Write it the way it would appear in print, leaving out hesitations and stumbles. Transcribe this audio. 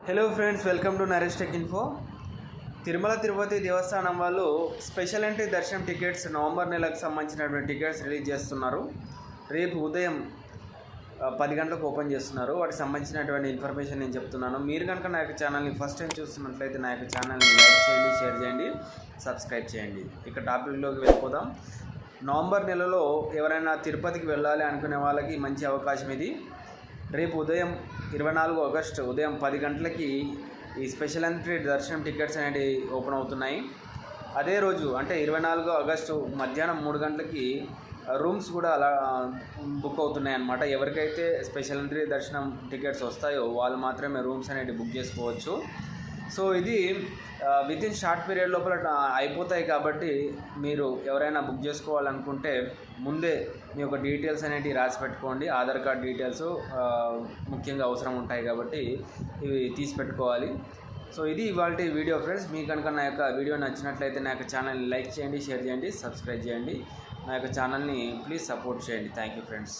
Hello friends, welcome to Naresh tech info. Tirumala Tirupati దేవస్థానం వాళ్ళు special entry దర్శనం tickets November నెలకు సంబంధించినటువంటి టికెట్స్ రిలీజ్ చేస్తున్నారు. రేపు ఉదయం 10 గంటలకు ఓపెన్ చేస్తున్నారు. వాటికి సంబంధించినటువంటి ఇన్ఫర్మేషన్ నేను చెప్తున్నాను. మీరు కనుక నా యొక్క ఛానల్ని ఫస్ట్ టైం చూస్తున్నట్లయితే నా యొక్క ఛానల్ని లైక్ చేయండి, షేర్ చేయండి, సబ్స్క్రైబ్ చేయండి. ఇక టాపిక్లోకి వెళ్ళిపోదాం. నవంబర్ నెలలో ఎవరైనా తిరుపతికి వెళ్ళాలి అనుకునే వాళ్ళకి మంచి అవకాశం ఇది. రేపు ఉదయం 24 ఆగస్టు ఉదయం 10 గంటలకి ఈ స్పెషల్ ఎంట్రీ దర్శనం టికెట్స్ అనేవి ఓపెన్ అవుతున్నాయి. అదే రోజు అంటే 24 ఆగస్టు మధ్యాహ్నం 3 గంటలకి రూమ్స్ కూడా అలా బుక్ అవుతున్నాయి అన్నమాట. ఎవరికైతే స్పెషల్ ఎంట్రీ దర్శనం టికెట్స్ వస్తాయో వాళ్ళు మాత్రమే రూమ్స్ అనేవి బుక్ చేసుకోవచ్చు. సో ఇది వితిన్ షార్ట్ పీరియడ్ లోపల అయిపోతాయి. కాబట్టి మీరు ఎవరైనా బుక్ చేసుకోవాలనుకుంటే ముందే మీ యొక్క డీటెయిల్స్ అనేవి రాసి పెట్టుకోండి. ఆధార్ కార్డ్ డీటెయిల్స్ ముఖ్యంగా అవసరం ఉంటాయి కాబట్టి ఇవి తీసి పెట్టుకోవాలి. సో ఇది ఇవాళ వీడియో ఫ్రెండ్స్. మీకు కనుక నా యొక్క వీడియో నచ్చినట్లయితే నా యొక్క ఛానల్ని లైక్ చేయండి, షేర్ చేయండి, సబ్స్క్రైబ్ చేయండి. నా యొక్క ఛానల్ని ప్లీజ్ సపోర్ట్ చేయండి. Thank you friends.